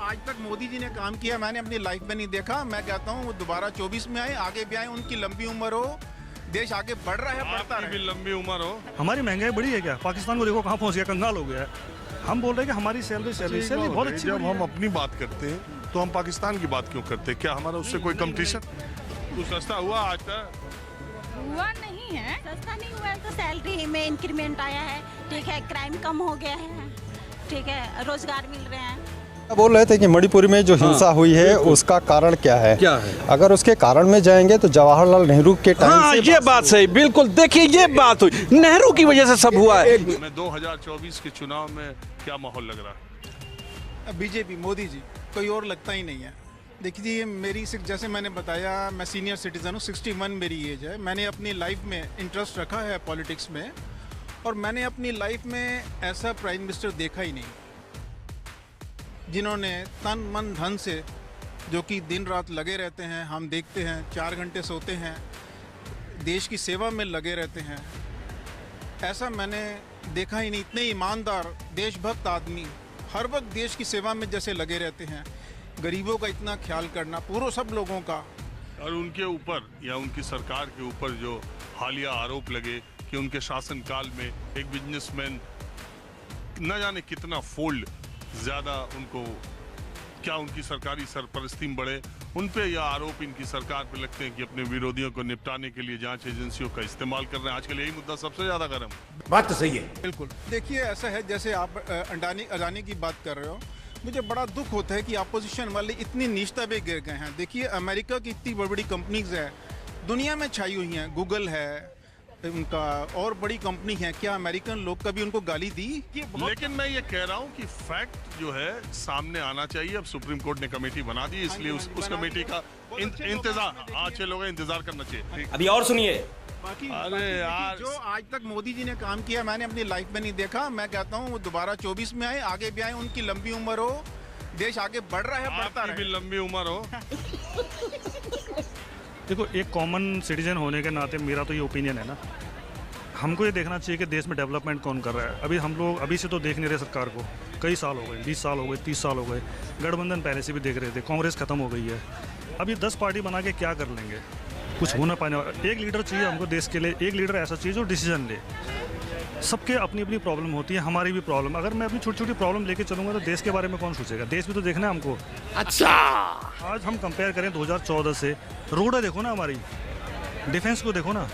आज तक मोदी जी ने काम किया मैंने अपनी लाइफ में नहीं देखा। मैं कहता हूँ वो दोबारा 24 में आए, आगे भी आए, उनकी लंबी उम्र हो, देश आगे बढ़ रहा है, बढ़ता आपकी भी रहे। लंबी उम्र हो। हमारी महंगाई बढ़ी है क्या? पाकिस्तान को देखो कहाँ पहुँच गया, कंगाल हो गया है। हम बोल रहे हैं कि हमारी सैलरी बहुत अच्छी जब हम अपनी बात करते हैं तो हम पाकिस्तान की बात क्यों करते हैं? क्या हमारा उससे कोई कंपटीशन? कुछ सस्ता हुआ आज तक? हुआ नहीं है, सस्ता नहीं हुआ है तो सैलरी में इंक्रीमेंट आया है, ठीक है, क्राइम कम हो गया है, ठीक है, रोजगार मिल रहे हैं। बोल रहे थे कि मणिपुर में जो हिंसा हुई है उसका कारण क्या है? अगर उसके कारण में जाएंगे तो जवाहरलाल नेहरू के टाइम से ये बात सही, बिल्कुल। देखिए ये बात हुई, नेहरू की वजह से सब हुआ है। मैं 2024 के चुनाव में क्या माहौल लग रहा है? बीजेपी, मोदी जी, कोई और लगता ही नहीं है। देखिए मेरी जैसे मैंने बताया, मैं सीनियर सिटीज़न हूँ, 61 मेरी एज है। मैंने अपनी लाइफ में इंटरेस्ट रखा है पॉलिटिक्स में, और मैंने अपनी लाइफ में ऐसा प्राइम मिनिस्टर देखा ही नहीं जिन्होंने तन मन धन से, जो कि दिन रात लगे रहते हैं, हम देखते हैं 4 घंटे सोते हैं, देश की सेवा में लगे रहते हैं। ऐसा मैंने देखा ही नहीं। इतने ईमानदार देशभक्त आदमी हर वक्त देश की सेवा में जैसे लगे रहते हैं, गरीबों का इतना ख्याल करना, पूरे सब लोगों का। और उनके ऊपर या उनकी सरकार के ऊपर जो हालिया आरोप लगे कि उनके शासनकाल में एक बिजनेसमैन न जाने कितना फोल्ड ज्यादा उनको, क्या उनकी सरकारी सरपरस्ती में बढ़े, उन पे यह आरोप इनकी सरकार पे लगते हैं कि अपने विरोधियों को निपटाने के लिए जांच एजेंसियों का इस्तेमाल कर रहे हैं। आजकल यही मुद्दा सबसे ज्यादा गर्म। बात तो सही है। बिल्कुल। देखिए ऐसा है, जैसे आप अडानी की बात कर रहे हो, मुझे बड़ा दुख होता है कि अपोजिशन वाले इतनी नीचता पे गिर गए हैं। देखिए अमेरिका की इतनी बड़ी बड़ी कंपनीज है, दुनिया में छाई हुई हैं, गूगल है उनका, और बड़ी कंपनी है। क्या अमेरिकन लोग कभी उनको गाली दी? लेकिन मैं ये कह रहा हूँ कि फैक्ट जो है सामने आना चाहिए। अब सुप्रीम कोर्ट ने कमेटी बना दी, इसलिए उस कमेटी का इंतजार, अच्छे लोगों का इंतजार करना चाहिए। अभी और सुनिए। अरे यार, जो आज तक मोदी जी ने काम किया मैंने अपनी लाइफ में नहीं देखा। मैं कहता हूँ वो दोबारा 24 में आए, आगे भी आए, उनकी लंबी उम्र हो, देश आगे बढ़ रहा है, बढ़ता आपकी भी रहे। लंबी उम्र हो। देखो एक कॉमन सिटीजन होने के नाते मेरा तो ये ओपिनियन है ना, हमको ये देखना चाहिए कि देश में डेवलपमेंट कौन कर रहा है। अभी हम लोग अभी से तो देख नहीं रहे सरकार को, कई साल हो गए, 20 साल हो गए, 30 साल हो गए। गठबंधन पहले से भी देख रहे थे, कांग्रेस खत्म हो गई है। अभी 10 पार्टी बना के क्या कर लेंगे? कुछ हो ना पाने वाला। एक लीडर चाहिए हमको देश के लिए, एक लीडर ऐसा चाहिए जो डिसीजन ले। सबके अपनी अपनी प्रॉब्लम होती है, हमारी भी प्रॉब्लम। अगर मैं अपनी छोटी छोटी प्रॉब्लम लेके चलूंगा तो देश के बारे में कौन सोचेगा? देश भी तो देखना है हमको। अच्छा, आज हम कंपेयर करें 2014 से, रोड देखो ना हमारी, डिफेंस को देखो ना,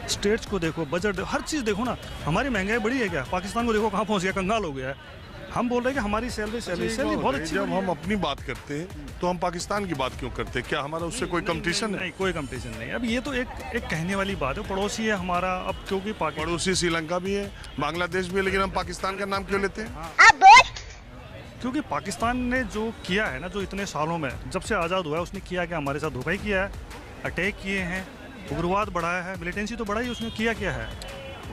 स्टेट्स को देखो, बजट देखो, हर चीज़ देखो ना। हमारी महंगाई बढ़ी है क्या? पाकिस्तान को देखो कहाँ पहुँच गया, कंगाल हो गया है। हम बोल रहे हैं कि हमारी सैलरी बहुत अच्छी। जब हम अपनी बात करते हैं तो हम पाकिस्तान की बात क्यों करते हैं? क्या हमारा उससे कोई कंपटीशन है? नहीं, कोई कंपटीशन नहीं। अब ये तो एक कहने वाली बात है, पड़ोसी है हमारा। अब क्योंकि पड़ोसी श्रीलंका भी है, बांग्लादेश भी है, लेकिन हम पाकिस्तान का नाम क्यों लेते हैं? क्योंकि पाकिस्तान ने जो किया है ना, जो इतने सालों में जब से आज़ाद हुआ है, उसने किया क्या? हमारे साथ धोखा ही किया है, अटैक किए हैं, उग्रवाद बढ़ाया है, मिलिटेंसी तो बढ़ाई, उसने किया क्या है?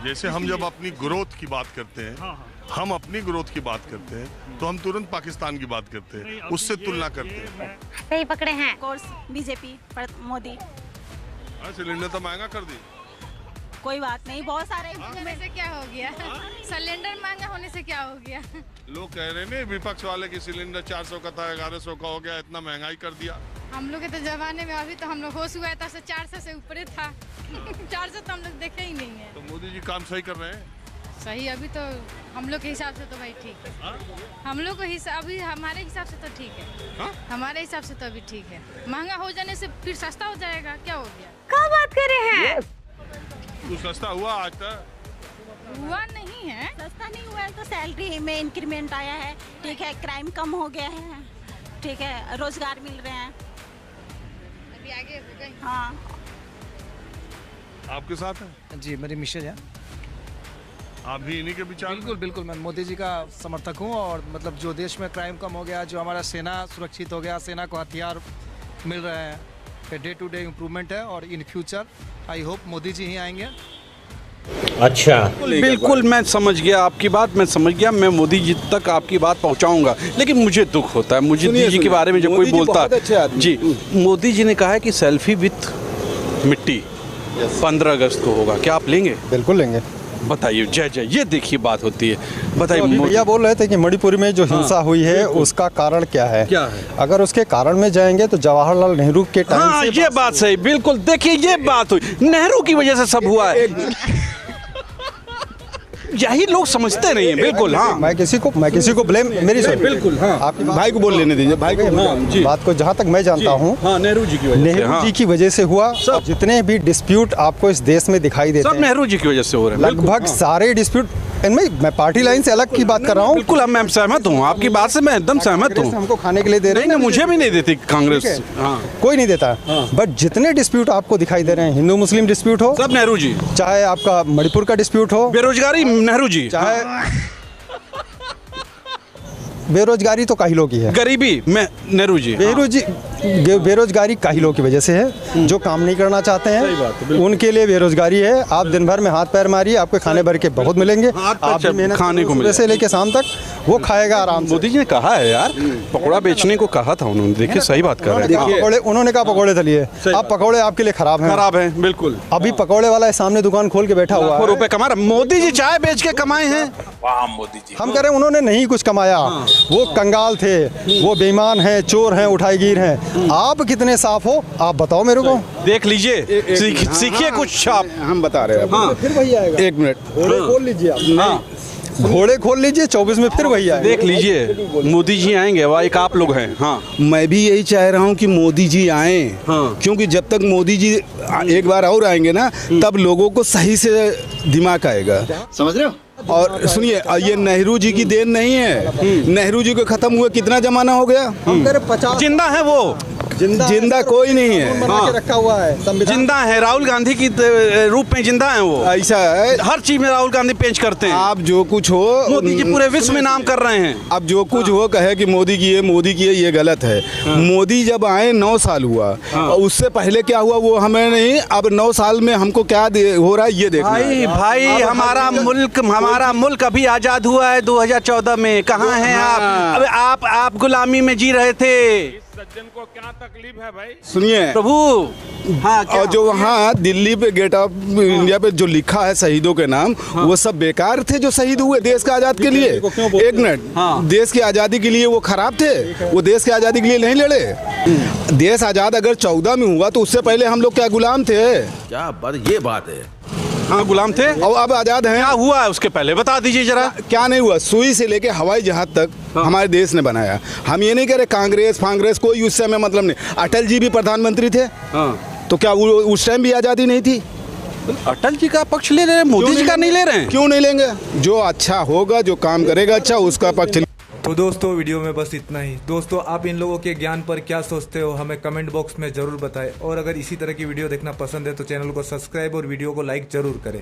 जैसे हम जब अपनी ग्रोथ की बात करते हैं, हम अपनी ग्रोथ की बात करते हैं तो हम तुरंत पाकिस्तान की बात करते हैं, उससे तुलना करते हैं। सही पकड़े हैं। कोर्स बीजेपी पर मोदी। सिलेंडर तो महंगा कर दी। कोई बात नहीं, बहुत सारे होने से क्या हो गया? सिलेंडर महंगा होने से क्या हो गया? लोग कह रहे हैं विपक्ष वाले की सिलेंडर 400 का था, 1100 का हो गया, इतना महंगाई कर दिया। हम लोग के तो जमाने में अभी तो हम लोग होश हुआ था 400 से ऊपर था। 400 तो हम लोग देखे ही नहीं है। तो मोदी जी काम सही कर रहे हैं? सही अभी तो हम लोग के हिसाब से तो भाई ठीक है। हम लोग को अभी हमारे हिसाब से तो ठीक है। हमारे हिसाब से तो अभी ठीक है। महंगा हो जाने से फिर सस्ता हो जाएगा, क्या हो गया? क्या बात कर रहे हैं? कुछ सस्ता हुआ आज तक? हुआ नहीं है, सस्ता नहीं हुआ है तो सैलरी में इंक्रीमेंट आया है, ठीक है, क्राइम कम हो गया है, ठीक है, रोजगार मिल रहे हैं। अभी आगे हो गए। हाँ, आपके साथ है? जी, मेरी मिसेज है। आप भी इन्हीं के विचार? बिल्कुल बिल्कुल, मैं मोदी जी का समर्थक हूँ। और मतलब जो देश में क्राइम कम हो गया, जो हमारा सेना सुरक्षित हो गया, सेना को हथियार मिल रहे हैं, डे टू डे इम्प्रूवमेंट है। और in future I hope Modi ji ही आएंगे। अच्छा, बिल्कुल मैं समझ गया आपकी बात, मैं समझ गया। मैं मोदी जी तक आपकी बात पहुंचाऊंगा, लेकिन मुझे दुख होता है मोदी जी के बारे में जब कोई बोलता जी। मोदी जी ने कहा है कि सेल्फी विथ मिट्टी 15 अगस्त को होगा, क्या आप लेंगे? बिल्कुल लेंगे। बताइए जय जय, ये देखिए बात होती है। बताइए, भैया बोल रहे थे कि मणिपुर में जो हिंसा हुई है उसका कारण क्या है? अगर उसके कारण में जाएंगे तो जवाहरलाल नेहरू के टाइम से ये बात सही, बिल्कुल। देखिए ये बात हुई, नेहरू की वजह से सब हुआ है, यही लोग समझते नहीं है। बिल्कुल हाँ, मैं किसी को ब्लेम, मेरी सुन, बिल्कुल हाँ, आपकी भाई को बोल लेने दीजिए, भाई को बात को जहाँ तक मैं जानता हूँ नेहरू जी की वजह से हुआ। जितने भी डिस्प्यूट आपको इस देश में दिखाई देते हैं, नेहरू जी की वजह से हो रहे हैं। लगभग सारे डिस्प्यूट, इनमें मैं पार्टी लाइन से अलग की बात कर रहा हूँ। बिल्कुल, मैं सहमत हूँ आपकी बात से, मैं एकदम सहमत हूँ। हमको खाने के लिए दे रहे हैं, मुझे भी नहीं देती कांग्रेस, कोई नहीं देता। बट जितने डिस्प्यूट आपको दिखाई दे रहे हैं, हिंदू मुस्लिम डिस्प्यूट हो, सब नेहरू जी। चाहे आपका मणिपुर का डिस्प्यूट हो, बेरोजगारी नेहरू जी, चाहे बेरोजगारी तो काहिलों की है, गरीबी में नेहरू जी, बेरोजगारी काहिलों की वजह से है। जो काम नहीं करना चाहते हैं उनके लिए बेरोजगारी है। आप दिन भर में हाथ पैर मारिए, आपको खाने भर के बहुत मिलेंगे, आप भी मेहनत खाने को सुबह से लेके शाम तक, वो खाएगा आराम से। मोदी जी ने कहा है यार, पकौड़ा बेचने को कहा था उन्होंने, देखिए सही बात कर रहे हैं। पकौड़े उन्होंने कहा पकौड़े तलिए, अब पकौड़े आपके लिए खराब हैं, बिल्कुल। अभी पकौड़े वाला सामने दुकान खोल के बैठा हुआ है, रुपए कमा रहा। मोदी जी चाय बेच के कमाए हैं। वाह मोदी जी, हम कह रहे हैं उन्होंने नहीं कुछ कमाया, वो कंगाल थे, वो बेईमान हैं, चोर हैं, उठाईगीर हैं। आप कितने साफ हो आप बताओ मेरे को, देख लीजिए, सीखिए कुछ आप। हम बता रहे हैं, फिर वही आएगा। एक मिनट, घोड़े खोल लीजिए आप, घोड़े खोल लीजिए, 24 में फिर वही आएगा। देख लीजिए, मोदी जी आएंगे, वह एक आप लोग हैं। हाँ, मैं भी यही चाह रहा हूँ कि मोदी जी आए, क्योंकि जब तक मोदी जी एक बार और आएंगे ना, तब लोगों को सही से दिमाग आएगा, समझ रहे हो। और सुनिए, ये नेहरू जी की देन नहीं है, नेहरू जी को खत्म हुए कितना जमाना हो गया, जिंदा है वो, जिंदा कोई नहीं है, हाँ, रखा हुआ है, जिंदा है, राहुल गांधी की रूप में जिंदा है वो। ऐसा है, हर चीज में राहुल गांधी पेश करते हैं। आप जो कुछ हो, मोदी जी पूरे विश्व में नाम कर रहे हैं। अब जो कुछ हो कहे कि मोदी की है, ये गलत है। मोदी जब आए 9 साल हुआ, और उससे पहले क्या हुआ वो हमें नहीं, अब 9 साल में हमको क्या हो रहा है ये देखना है। भाई हमारा मुल्क अभी आजाद हुआ है 2014 में, कहाँ हैं आप? अब आप गुलामी में जी रहे थे। सज्जन को क्या तकलीफ है भाई? सुनिए प्रभु, हाँ, और जो वहाँ दिल्ली पे गेट ऑफ इंडिया पे जो लिखा है शहीदों के नाम, वो सब बेकार थे जो शहीद हुए देश के आजाद के लिए। एक मिनट, देश की आज़ादी के लिए वो खराब थे, वो देश की आज़ादी के लिए नहीं लड़े। देश आज़ाद अगर 14 में हुआ तो उससे पहले हम लोग क्या गुलाम थे? क्या बात, ये बात है। हाँ, गुलाम थे, और अब आजाद हैं। क्या हुआ है उसके पहले बता दीजिए जरा। क्या नहीं हुआ? सुई से लेके हवाई जहाज तक हमारे देश ने बनाया। हम ये नहीं कह रहे कांग्रेस कोई उस समय मतलब नहीं। अटल जी भी प्रधानमंत्री थे, तो क्या वो उस टाइम भी आज़ादी नहीं थी? अटल जी का पक्ष ले रहे हैं, मोदी जी का नहीं ले रहे हैं। क्यों नहीं लेंगे? जो अच्छा होगा, जो काम करेगा अच्छा, उसका पक्ष। तो दोस्तों वीडियो में बस इतना ही। दोस्तों आप इन लोगों के ज्ञान पर क्या सोचते हो हमें कमेंट बॉक्स में ज़रूर बताएं, और अगर इसी तरह की वीडियो देखना पसंद है तो चैनल को सब्सक्राइब और वीडियो को लाइक ज़रूर करें।